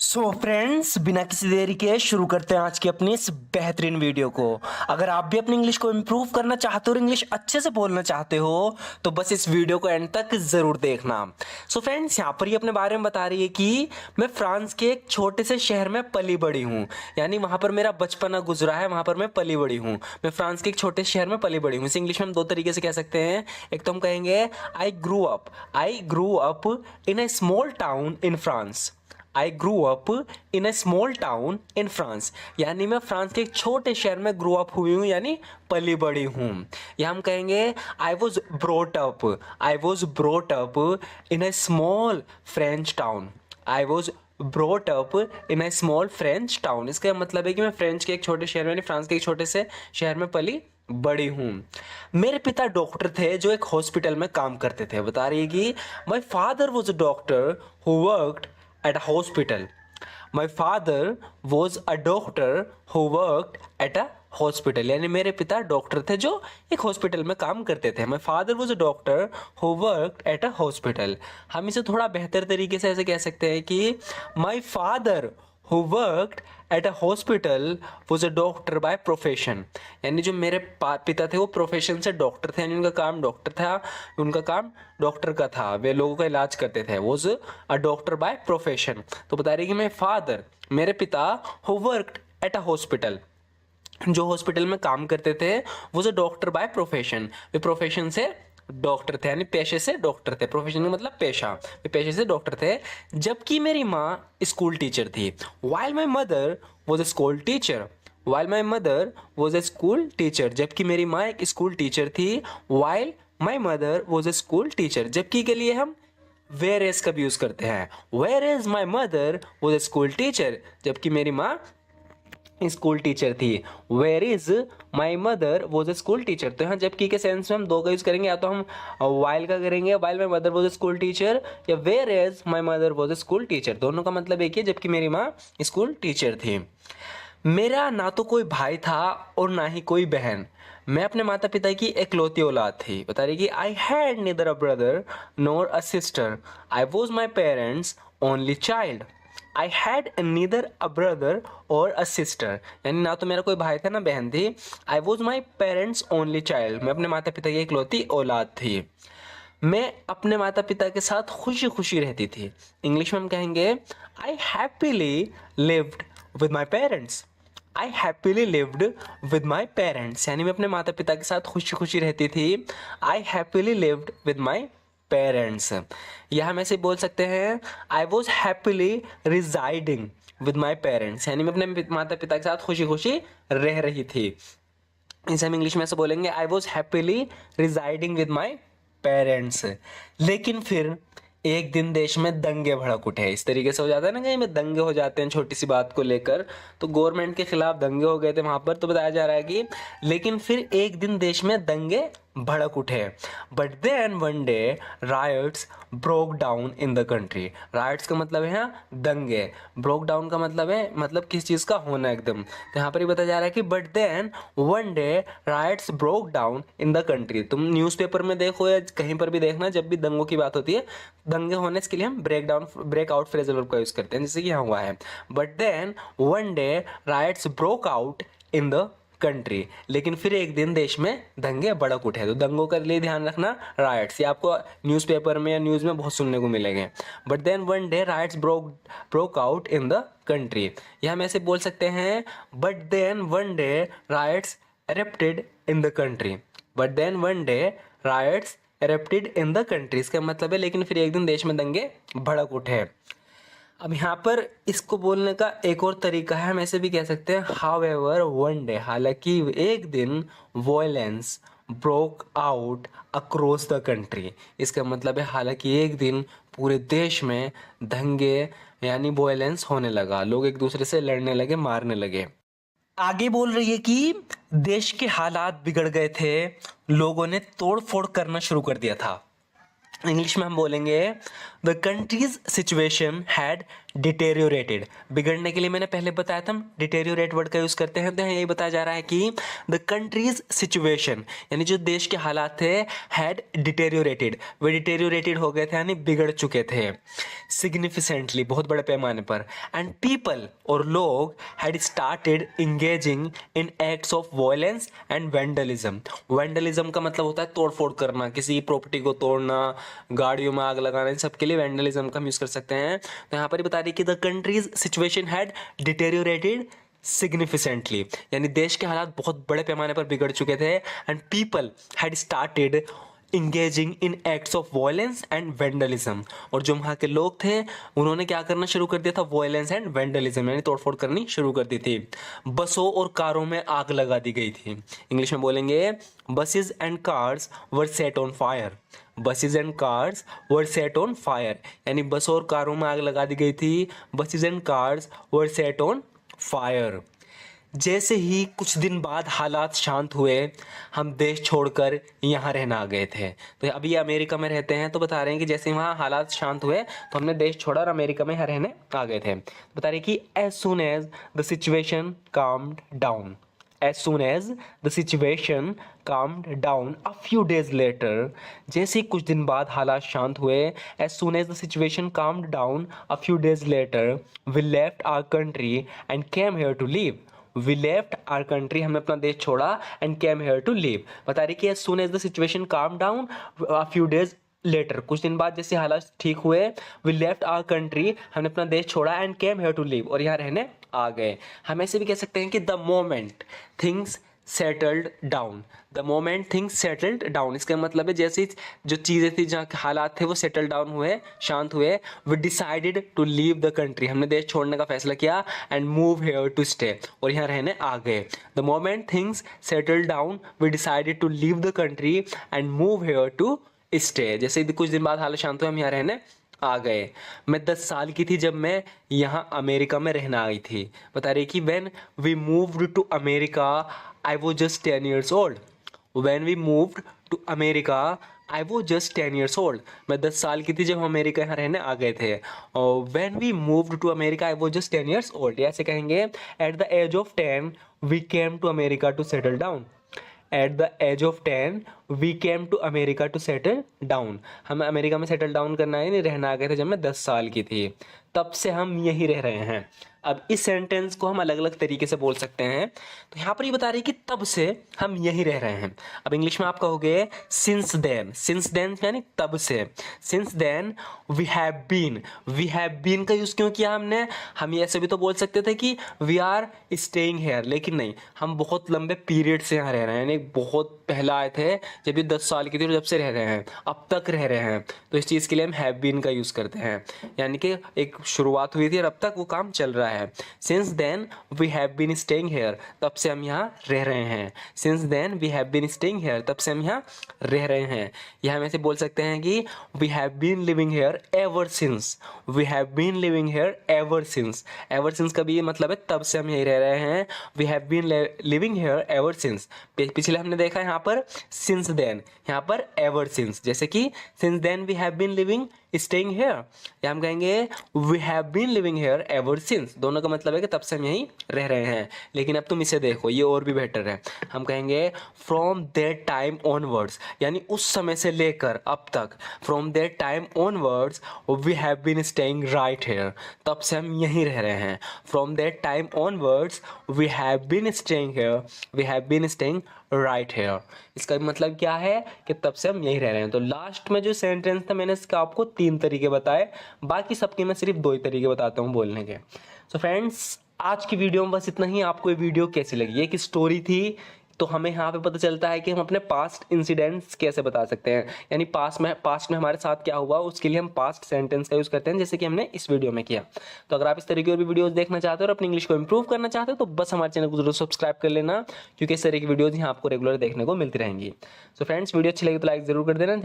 Friends, बिना किसी देरी के शुरू करते हैं आज की अपनी इस बेहतरीन वीडियो को। अगर आप भी अपनी इंग्लिश को इम्प्रूव करना चाहते हो और इंग्लिश अच्छे से बोलना चाहते हो तो बस इस वीडियो को एंड तक जरूर देखना। फ्रेंड्स, यहाँ पर ये अपने बारे में बता रही है कि मैं फ्रांस के एक छोटे से शहर में पली बड़ी हूँ, यानी वहाँ पर मेरा बचपना गुजरा है, वहाँ पर मैं पली बड़ी हूँ। मैं फ्रांस के एक छोटे शहर में पली बड़ी हूँ। इसे इंग्लिश में हम दो तरीके से कह सकते हैं। एक तो हम कहेंगे I grew up in a small town in France. I grew up in a small town in France, यानी मैं फ्रांस के एक छोटे शहर में ग्रो अप हुई हूँ, यानी पली बड़ी हूँ। या हम कहेंगे I was brought up in a small French town. I was brought up in a small French town. इसका मतलब है कि मैं फ्रेंच के एक छोटे शहर में, यानी फ्रांस के एक छोटे से शहर में पली बड़ी हूँ। मेरे पिता डॉक्टर थे जो एक हॉस्पिटल में काम करते थे। बता रही है कि my father was a doctor who worked at a hospital. My father was a doctor who worked at a hospital. यानी मेरे पिता डॉक्टर थे जो एक हॉस्पिटल में काम करते थे। My father was a doctor who worked at a hospital. हम इसे थोड़ा बेहतर तरीके से ऐसे कह सकते हैं कि My father who worked at a hospital was a doctor by profession. यानी जो मेरे पिता थे वो प्रोफेशन से डॉक्टर थे, यानी उनका काम डॉक्टर था, उनका काम डॉक्टर का था, वे लोगों का इलाज करते थे। was a doctor by profession। तो बता रही कि मैं फादर, मेरे पिता who worked at a hospital, जो हॉस्पिटल में काम करते थे, वो जो doctor by profession, way profession से डॉक्टर थे, यानी पेशे से डॉक्टर थे। प्रोफेशन का मतलब पेशा, वे पेशे से डॉक्टर थे। जबकि मेरी माँ स्कूल टीचर थी। While my mother was a school teacher. While my mother was a school teacher, जबकि मेरी माँ एक स्कूल टीचर थी। While my mother was a school teacher, जबकि के लिए हम वेयर एज का भी यूज करते हैं। Whereas my mother was a school teacher, जबकि मेरी माँ स्कूल टीचर थी। Where is my mother was a school teacher. तो यहाँ जबकि के सेंस में हम दो का यूज करेंगे, या तो हम वाइल का करेंगे, while my mother was a school teacher, या where is my mother was a school teacher. दोनों का मतलब एक ही, जबकि मेरी माँ स्कूल टीचर थी। मेरा ना तो कोई भाई था और ना ही कोई बहन। मैं अपने माता पिता की इकलौती औलाद थी। बता रही कि I had neither a brother NOR a sister. I was my parents only child. I had neither a brother और अ सिस्टर, यानी ना तो मेरा कोई भाई था ना बहन थी। I was my parents only child, मैं अपने माता पिता की इकलौती औलाद थी। मैं अपने माता पिता के साथ खुशी खुशी रहती थी। इंग्लिश में हम कहेंगे I happily lived with my parents. I happily lived with my parents, यानी मैं अपने माता पिता के साथ खुशी खुशी रहती थी। I happily lived with my parents. या हम ऐसे बोल सकते हैं I was happily residing with my parents, यानी मैं अपने माता पिता के साथ खुशी खुशी रह रही थी। इसे हम इंग्लिश में ऐसे बोलेंगे आई was happily residing with my parents. लेकिन फिर एक दिन देश में दंगे भड़क उठे। इस तरीके से हो जाता है ना, कहीं में दंगे हो जाते हैं छोटी सी बात को लेकर, तो गवर्नमेंट के खिलाफ दंगे हो गए थे वहां पर। तो बताया जा रहा है कि लेकिन फिर एक दिन देश में दंगे भड़क उठे। But then one day riots broke down in the country. Riots का मतलब है यहाँ दंगे, ब्रोक डाउन का मतलब है मतलब किस चीज़ का होना एकदम। तो यहाँ पर ही बताया जा रहा है कि but then one day riots broke down in the country. तुम न्यूज़पेपर में देखो या कहीं पर भी देखना, जब भी दंगों की बात होती है, दंगे होने के लिए हम ब्रेकआउट फ्रेजल वर्ब का यूज करते हैं, जैसे कि यहाँ हुआ है but then one day riots broke out in the country. लेकिन फिर एक दिन देश में दंगे भड़क उठे। तो दंगों के लिए ध्यान रखना राइट्स, ये आपको न्यूज़पेपर में या न्यूज़ में बहुत सुनने को मिलेंगे। But then one day riots broke out in the country. या हम ऐसे बोल सकते हैं but then one day riots erupted in the country. But then one day riots erupted in the country, इसका मतलब है लेकिन फिर एक दिन देश में दंगे भड़क उठे। अब यहाँ पर इसको बोलने का एक और तरीका है, हम ऐसे भी कह सकते हैं हाउएवर वन डे, हालांकि एक दिन violence broke out across the country. इसका मतलब है हालांकि एक दिन पूरे देश में दंगे यानी वॉयलेंस होने लगा, लोग एक दूसरे से लड़ने लगे, मारने लगे। आगे बोल रही है कि देश के हालात बिगड़ गए थे, लोगों ने तोड़ फोड़ करना शुरू कर दिया था। इंग्लिश में हम बोलेंगे द कंट्रीज सिचुएशन हैड डिटेरियोरेटेड। बिगड़ने के लिए मैंने पहले बताया था हम डिटेरियोरेट वर्ड का यूज़ करते हैं, तो यही बताया जा रहा है कि द कंट्रीज सिचुएशन यानी जो देश के हालात थे हैड डिटेरियोरेटेड, वे डिटेरियोरेटेड हो गए थे यानी बिगड़ चुके थे सिग्निफिकेंटली, बहुत बड़े पैमाने पर। एंड पीपल और लोग had started engaging in acts of violence and vandalism. Vandalism का मतलब होता है तोड़ फोड़ करना, किसी प्रॉपर्टी को तोड़ना, गाड़ियों में आग लगाना, इन सब के लिए वेंडलिज्म का हम यूज़ कर सकते हैं। तो यहाँ पर ही बता रही कि the country's situation had deteriorated significantly यानी देश के हालात बहुत बड़े पैमाने पर बिगड़ चुके थे। And people had started engaging in acts of violence and vandalism, और जो वहाँ के लोग थे उन्होंने क्या करना शुरू कर दिया था, वायलेंस एंड वेंडलिज्म यानी तोड़फोड़ करनी शुरू कर दी थी। बसों और कारों में आग लगा दी गई थी। इंग्लिश में बोलेंगे buses and cars were set on fire. Buses and cars were set on fire यानी बसों और कारों में आग लगा दी गई थी। Buses and cars were set on fire. जैसे ही कुछ दिन बाद हालात शांत हुए, हम देश छोड़कर यहाँ रहना आ गए थे। तो अभी ये अमेरिका में रहते हैं, तो बता रहे हैं कि जैसे वहाँ हालात शांत हुए तो हमने देश छोड़ा और अमेरिका में यहाँ रहने आ गए थे। तो बता रहे हैं कि as soon as the situation calmed down, as soon as the situation calmed down a few days later, जैसे ही कुछ दिन बाद हालात शांत हुए, as soon as the situation calmed down a few days later, we left our country and came here to live. We left our country, हमने अपना देश छोड़ा and came here to live। बता रही कि as soon as the situation calmed down a few days later, कुछ दिन बाद जैसे हालात ठीक हुए, वी लेफ्ट आवर कंट्री, हमने अपना देश छोड़ा, and came here to live, और यहाँ रहने आ गए। हम ऐसे भी कह सकते हैं कि the moment things settled down, the moment things settled down, इसका मतलब है जैसे जो चीज़ें थी, जहाँ हालात थे वो सेटल डाउन हुए, शांत हुए, we decided to leave the country, हमने देश छोड़ने का फैसला किया, and move here to stay, और यहाँ रहने आ गए। The moment things settled down we decided to leave the country and move here to stay, जैसे कुछ दिन बाद हालत शांत हुए, हम यहाँ रहने आ गए। मैं 10 साल की थी जब मैं यहाँ अमेरिका में रहना आई थी। बता रही कि when we moved to America I was just 10 years old। When we moved to America I was just 10 years old। मैं 10 साल की थी जब हम अमेरिका यहाँ रहने आ गए थे। और when we moved to America I was just 10 years old, ऐसे कहेंगे at the age of 10 we came to America to settle down. At the age of 10 we came to America to settle down, हमें America में settle down करना है, नहीं रहना आ गए थे जब मैं 10 साल की थी, तब से हम यहीं रह रहे हैं। अब इस सेंटेंस को हम अलग अलग तरीके से बोल सकते हैं। तो यहाँ पर ये बता रही है कि तब से हम यहीं रह रहे हैं। अब इंग्लिश में आप कहोगे सिंस देन, सिंस देन यानी तब से। Since then we have been का यूज़ क्यों किया हमने? हम ये ऐसे भी तो बोल सकते थे कि वी आर स्टेइंग हेयर, लेकिन नहीं, हम बहुत लंबे पीरियड से यहाँ रह रहे हैं, यानी बहुत पहले आए थे जब ये 10 साल की थी और जब से रह रहे हैं, अब तक रह रहे हैं। तो इस चीज़ के लिए हम हैव बीन का यूज़ करते हैं, यानी कि एक शुरुआत हुई थी और अब तक वो काम चल रहा है। Since then we have been staying here, तब से हम यहाँ रह रहे हैं। Since then we have been staying here, तब से हम यहाँ रह रहे हैं। यह हम ऐसे बोल सकते हैं कि we have been living here ever since, we have been living here ever since. Ever since का भी ये मतलब है तब से हम यहीं रह रहे हैं। We have been living here ever since, पिछले हमने देखा यहाँ पर सिंस देन, यहाँ पर एवर सिंस, जैसे कि since then we have been living staying here, या हम कहेंगे we have been living here ever since. दोनों का मतलब है कि तब से हम यहीं रह रहे हैं। लेकिन अब तुम इसे देखो, ये और भी बेटर है। हम कहेंगे फ्रॉम दैट टाइम ऑनवर्ड्स, यानी उस समय से लेकर अब तक, from that time onwards we have been staying right here, तब से हम यहीं रह रहे हैं। From that time onwards we have been staying here, we have been staying right here. इसका मतलब क्या है कि तब से हम यहीं रह रहे हैं। तो लास्ट में जो सेंटेंस था मैंने इसका आपको 3 तरीके बताए, बाकी सबके मैं सिर्फ 2 ही तरीके बताता हूँ बोलने के। सो फ्रेंड्स, आज की वीडियो में बस इतना ही। आपको ये वीडियो कैसी लगी? ये एक स्टोरी थी, तो हमें यहाँ पे पता चलता है कि हम अपने पास्ट इंसिडेंट्स कैसे बता सकते हैं, यानी पास्ट में हमारे साथ क्या हुआ उसके लिए हम पास्ट सेंटेंस का यूज़ करते हैं, जैसे कि हमने इस वीडियो में किया। तो अगर आप इस तरीके की और भी वीडियोस देखना चाहते हो और अपनी इंग्लिश को इंप्रूव करना चाहते हो तो बस हमारे चैनल को जरूर सब्सक्राइब कर लेना, क्योंकि इस तरह की वीडियोज़ यहाँ आपको रेगुलर देखने को मिलती रहेंगी। सो फ्रेंड्स, वीडियो अच्छी लगी तो लाइक जरूर कर देना।